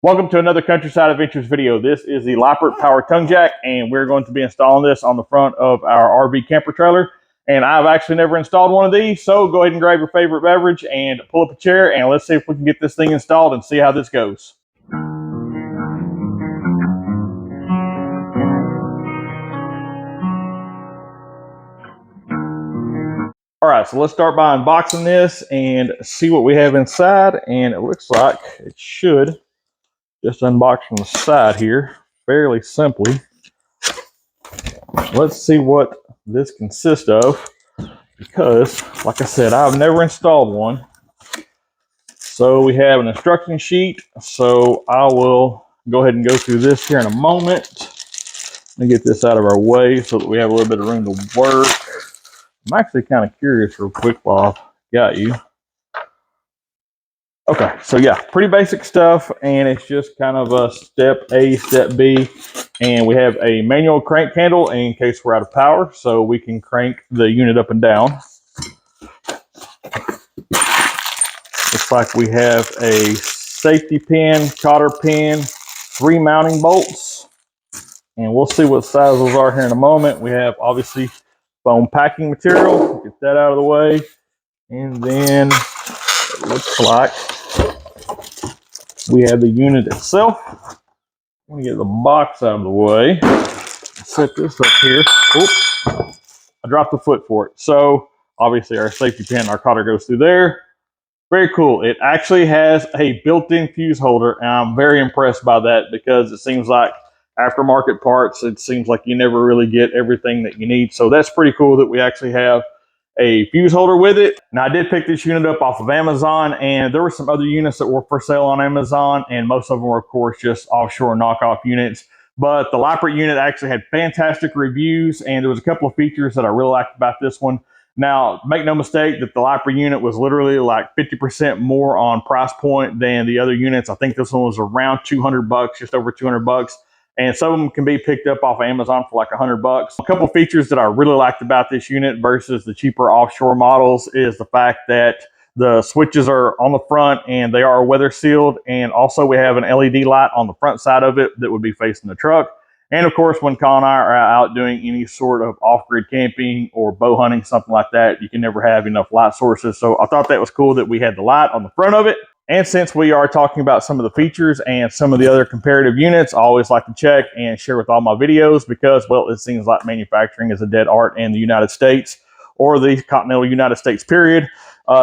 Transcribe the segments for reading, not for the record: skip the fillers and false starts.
Welcome to another Countryside Adventures video. This is the Lippert Power Tongue Jack, and we're going to be installing this on the front of our RV camper trailer. And I've actually never installed one of these, so go ahead and grab your favorite beverage and pull up a chair, and let's see if we can get this thing installed and see how this goes. All right, so let's start by unboxing this and see what we have inside. And it looks like it should just unbox from the side here fairly simply. Let's see what this consists of, because like I said, I've never installed one. So we have an instruction sheet, so I will go ahead and go through this here in a moment. Let me get this out of our way so that we have a little bit of room to work. I'm actually kind of curious real quick while I've got you. Okay, so yeah, pretty basic stuff, and it's just kind of a step A, step B, and we have a manual crank handle in case we're out of power, so we can crank the unit up and down. Looks like we have a safety pin, cotter pin, 3 mounting bolts, and we'll see what size those are here in a moment. We have obviously foam packing material, get that out of the way, and then it looks like we have the unit itself. I'm gonna get the box out of the way. Set this up here. Oops, I dropped the foot for it. So obviously our safety pin, our cotter goes through there. Very cool. It actually has a built-in fuse holder, and I'm very impressed by that because it seems like aftermarket parts, it seems like you never really get everything that you need. So that's pretty cool that we actually have a fuse holder with it. Now I did pick this unit up off of Amazon, and there were some other units that were for sale on Amazon, and most of them were of course just offshore knockoff units. But the Lippert unit actually had fantastic reviews, and there was a couple of features that I really liked about this one. Now, make no mistake that the Lippert unit was literally like 50% more on price point than the other units. I think this one was around 200 bucks, just over 200 bucks. And some of them can be picked up off of Amazon for like 100 bucks. A couple of features that I really liked about this unit versus the cheaper offshore models is the fact that the switches are on the front and they are weather sealed. And also we have an LED light on the front side of it that would be facing the truck. And of course, when Colin and I are out doing any sort of off-grid camping or bow hunting, something like that, you can never have enough light sources. So I thought that was cool that we had the light on the front of it. And since we are talking about some of the features and some of the other comparative units, I always like to check and share with all my videos because, well, it seems like manufacturing is a dead art in the United States or the continental United States, period.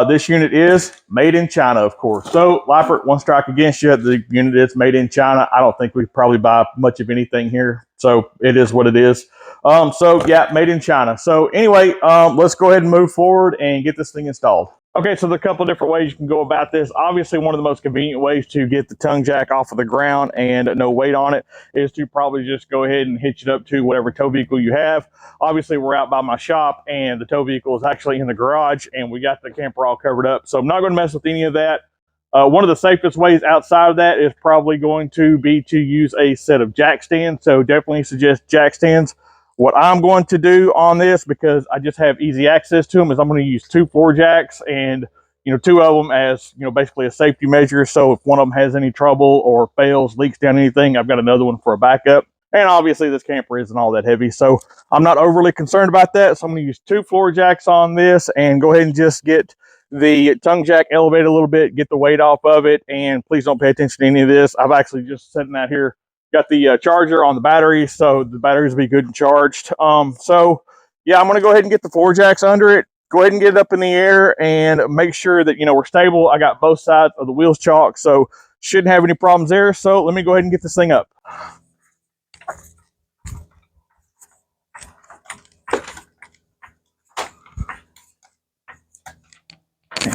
This unit is made in China, of course. So, Lippert, one strike against you. The unit is made in China. I don't think we probably buy much of anything here. So, it is what it is. So, yeah, made in China. So, anyway, let's go ahead and move forward and get this thing installed. Okay, so there are a couple of different ways you can go about this. Obviously, one of the most convenient ways to get the tongue jack off of the ground and no weight on it is to probably just go ahead and hitch it up to whatever tow vehicle you have. Obviously, we're out by my shop, and the tow vehicle is actually in the garage, and we got the camper all covered up. So I'm not going to mess with any of that. One of the safest ways outside of that is probably going to be to use a set of jack stands. So definitely suggest jack stands. What I'm going to do on this, because I just have easy access to them, is I'm going to use 2 floor jacks and, 2 of them as, basically a safety measure. So if one of them has any trouble or fails, leaks down anything, I've got another one for a backup. And obviously this camper isn't all that heavy, so I'm not overly concerned about that. So I'm going to use 2 floor jacks on this and go ahead and just get the tongue jack elevated a little bit, get the weight off of it. And please don't pay attention to any of this. I've actually just sitting out here. Got the charger on the battery, so the batteries will be good and charged. So yeah, I'm going to go ahead and get the floor jacks under it. Go ahead and get it up in the air and make sure that, we're stable. I got both sides of the wheels chalked, so shouldn't have any problems there. So let me go ahead and get this thing up.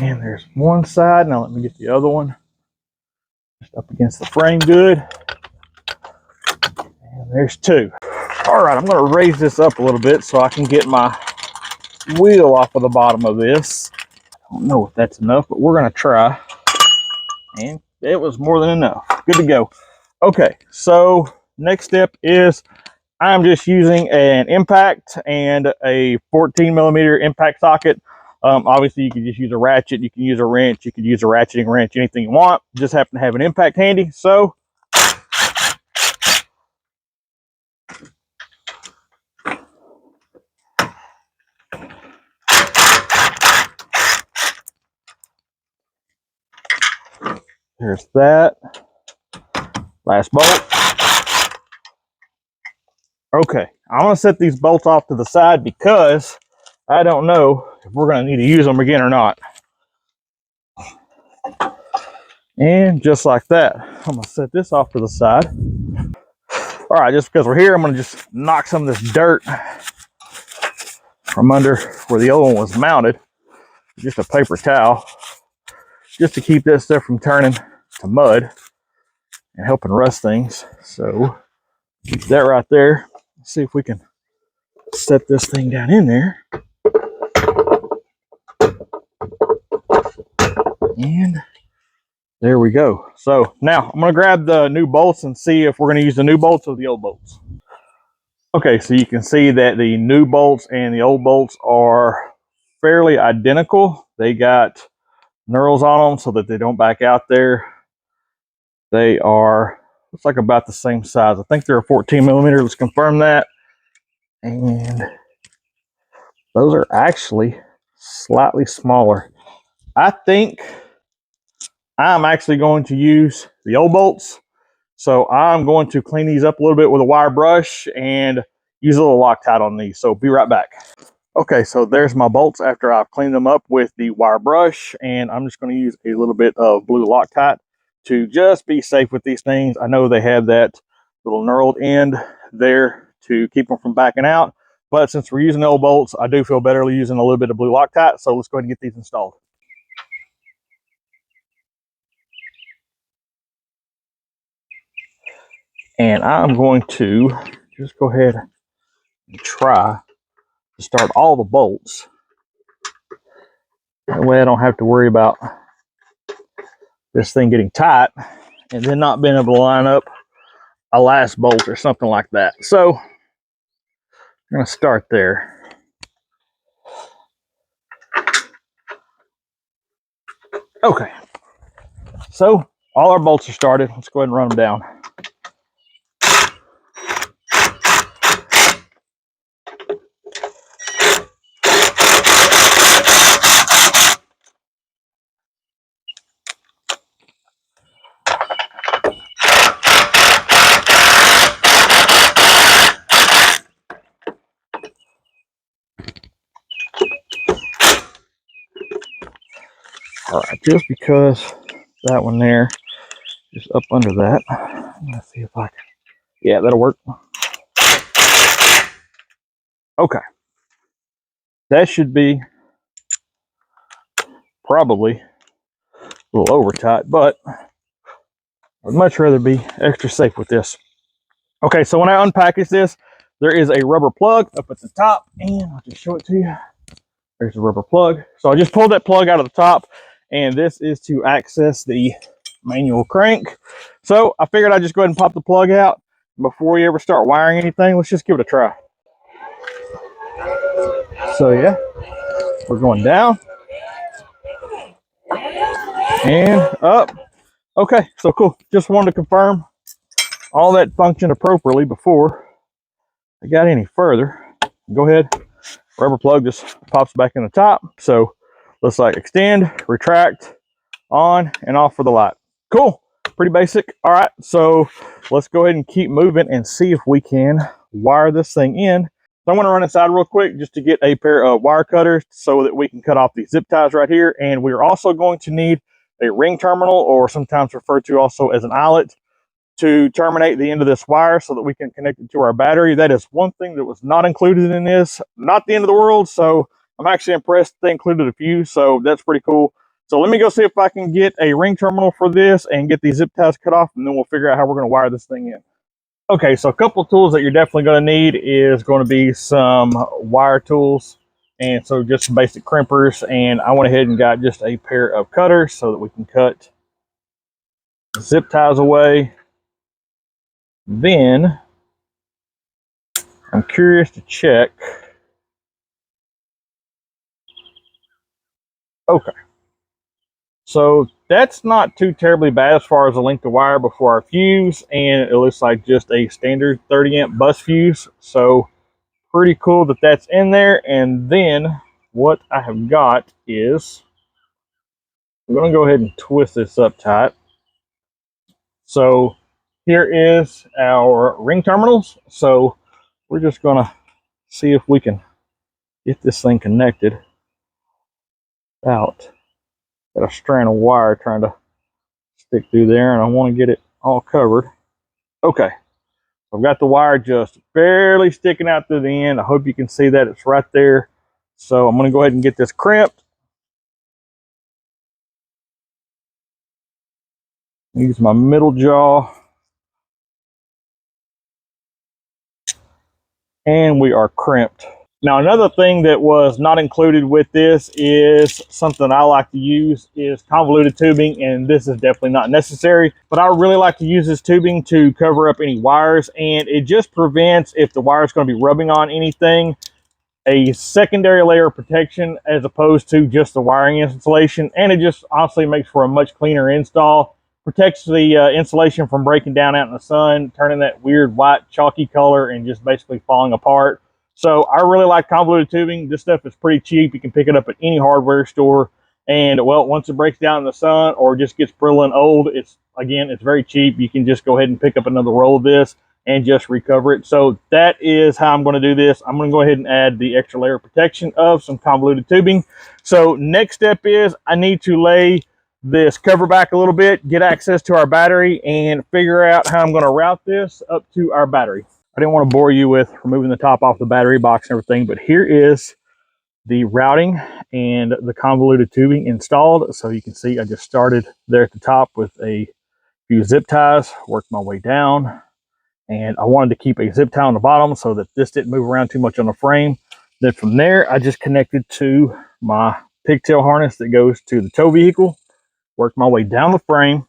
And there's one side. Now let me get the other one. Just up against the frame good. And there's 2. All right, I'm going to raise this up a little bit so I can get my wheel off of the bottom of this. I don't know if that's enough, but we're going to try. And it was more than enough. Good to go. Okay, so next step is I'm just using an impact and a 14 millimeter impact socket. Obviously, you can just use a ratchet. You can use a wrench. You can use a ratcheting wrench, anything you want. Just happen to have an impact handy. So There's that. Last bolt. Okay, I'm going to set these bolts off to the side because I don't know if we're going to need to use them again or not. And just like that, I'm going to set this off to the side. All right, just because we're here, I'm going to just knock some of this dirt from under where the old one was mounted. Just a paper towel, just to keep this stuff from turning to mud and helping rust things. So keep that right there. Let's see if we can set this thing down in there. And there we go. So now I'm going to grab the new bolts and see if we're going to use the new bolts or the old bolts. Okay, so you can see that the new bolts and the old bolts are fairly identical. They got knurls on them so that they don't back out there. They are, looks like about the same size. I think they're a 14 millimeter. Let's confirm that. And those are actually slightly smaller. I think I'm actually going to use the old bolts. So I'm going to clean these up a little bit with a wire brush and use a little Loctite on these. So be right back. Okay, so there's my bolts after I've cleaned them up with the wire brush, and I'm just going to use a little bit of blue Loctite to just be safe with these things. I know they have that little knurled end there to keep them from backing out, but since we're using old bolts, I do feel better using a little bit of blue Loctite. So let's go ahead and get these installed. And I'm going to just go ahead and try to start all the bolts. That way I don't have to worry about this thing getting tight and then not being able to line up a last bolt or something like that. So I'm going to start there. Okay, so all our bolts are started. Let's go ahead and run them down. All right, just because that one there is up under that, I'm going to see if I can. Yeah, that'll work. Okay, that should be probably a little over tight, but I'd much rather be extra safe with this. Okay, so when I unpackage this, there is a rubber plug up at the top, and I'll just show it to you. There's a rubber plug. So I just pulled that plug out of the top, and this is to access the manual crank. So I figured I'd just go ahead and pop the plug out. Before we ever start wiring anything, let's just give it a try. So yeah, we're going down and up. Okay, so cool. Just wanted to confirm all that functioned appropriately before I got any further. Go ahead. Rubber plug just pops back in the top. So let's like extend, retract, on and off for the light. Cool, pretty basic. All right, so let's go ahead and keep moving and see if we can wire this thing in. So I'm going to run inside real quick just to get a pair of wire cutters so that we can cut off these zip ties right here. And we're also going to need a ring terminal, or sometimes referred to also as an eyelet, to terminate the end of this wire so that we can connect it to our battery. That is one thing that was not included in this. Not the end of the world, so I'm actually impressed they included a few, so that's pretty cool. So let me go see if I can get a ring terminal for this and get these zip ties cut off, and then we'll figure out how we're going to wire this thing in. Okay, so a couple of tools that you're definitely going to need is going to be some wire tools, and so just some basic crimpers, and I went ahead and got just a pair of cutters so that we can cut zip ties away. Then I'm curious to check. Okay. So that's not too terribly bad as far as the length of wire before our fuse, and it looks like just a standard 30 amp bus fuse. So pretty cool that that's in there. And then what I have got is, I'm going to go ahead and twist this up tight. So here is our ring terminals. So we're just gonna see if we can get this thing connected out. Got a strand of wire trying to stick through there, and I want to get it all covered. Okay, I've got the wire just barely sticking out through the end. I hope you can see that it's right there. So I'm going to go ahead and get this crimped. Use my middle jaw. And we are crimped. Now, another thing that was not included with this is something I like to use is convoluted tubing, and this is definitely not necessary, but I really like to use this tubing to cover up any wires, and it just prevents, if the wire is going to be rubbing on anything, a secondary layer of protection as opposed to just the wiring insulation, and it just honestly makes for a much cleaner install. Protects the insulation from breaking down out in the sun, turning that weird white chalky color and just basically falling apart. So I really like convoluted tubing. This stuff is pretty cheap. You can pick it up at any hardware store, and well, once it breaks down in the sun or just gets brittle and old, it's very cheap. You can just go ahead and pick up another roll of this and just recover it. So that is how I'm going to do this. I'm going to go ahead and add the extra layer of protection of some convoluted tubing. So next step is I need to lay this cover back a little bit, get access to our battery, and figure out how I'm going to route this up to our battery. I didn't want to bore you with removing the top off the battery box and everything, but here is the routing and the convoluted tubing installed. So you can see I just started there at the top with a few zip ties, worked my way down, and I wanted to keep a zip tie on the bottom so that this didn't move around too much on the frame. Then from there, I just connected to my pigtail harness that goes to the tow vehicle, worked my way down the frame,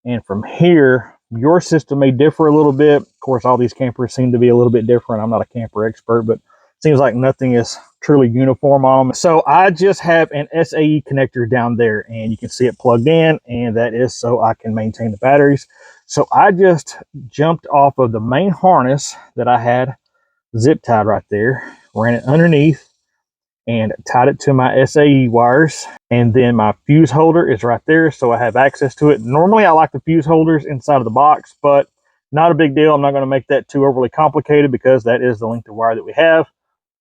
and from here, your system may differ a little bit. Of course, all these campers seem to be a little bit different. I'm not a camper expert, but it seems like nothing is truly uniform on them. So I just have an SAE connector down there, and you can see it plugged in, and that is so I can maintain the batteries. So I just jumped off of the main harness that I had zip tied right there, ran it underneath, and tied it to my SAE wires. And then my fuse holder is right there, so I have access to it. Normally I like the fuse holders inside of the box, but not a big deal. I'm not going to make that too overly complicated because that is the length of wire that we have.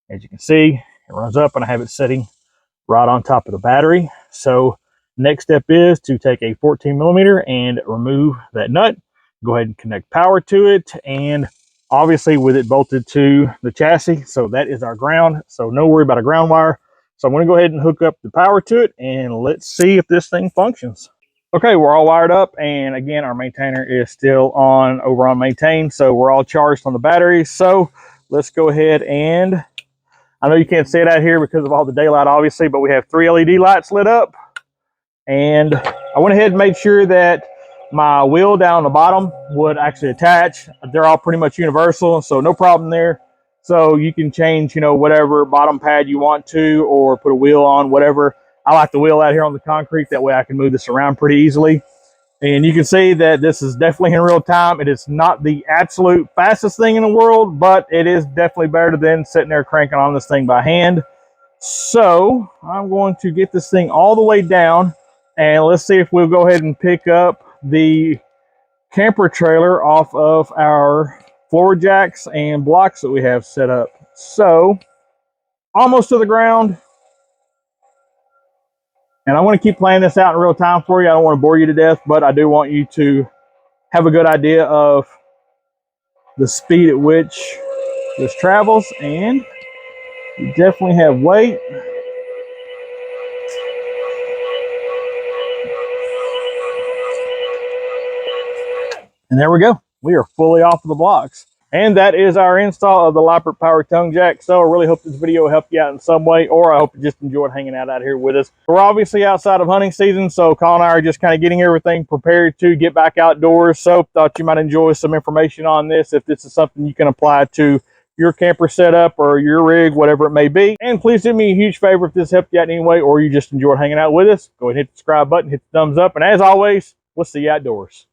As you can see, it runs up and I have it sitting right on top of the battery. So next step is to take a 14 millimeter and remove that nut, go ahead and connect power to it, and obviously with it bolted to the chassis, so that is our ground, so no worry about a ground wire. So I'm going to go ahead and hook up the power to it, and let's see if this thing functions. Okay, we're all wired up, and again, our maintainer is still on over on maintain, so we're all charged on the batteries. So let's go ahead and, I know you can't see it out here because of all the daylight, obviously, but we have 3 LED lights lit up. And I went ahead and made sure that my wheel down the bottom would actually attach. They're all pretty much universal, so no problem there. So you can change, whatever bottom pad you want to, or put a wheel on, whatever. I like the wheel out here on the concrete. That way I can move this around pretty easily. And you can see that this is definitely in real time. It is not the absolute fastest thing in the world, but it is definitely better than sitting there cranking on this thing by hand. So I'm going to get this thing all the way down, and let's see if we'll go ahead and pick up the camper trailer off of our floor jacks and blocks that we have set up. So almost to the ground. And I want to keep playing this out in real time for you. I don't want to bore you to death, but I do want you to have a good idea of the speed at which this travels. And you definitely have weight. And there we go. We are fully off of the blocks. And that is our install of the Lippert Power Tongue Jack. So I really hope this video helped you out in some way, or I hope you just enjoyed hanging out here with us. We're obviously outside of hunting season, so Colin and I are just kind of getting everything prepared to get back outdoors. So thought you might enjoy some information on this if this is something you can apply to your camper setup or your rig, whatever it may be. And please do me a huge favor if this helped you out in any way, or you just enjoyed hanging out with us. Go ahead and hit the subscribe button, hit the thumbs up, and as always, we'll see you outdoors.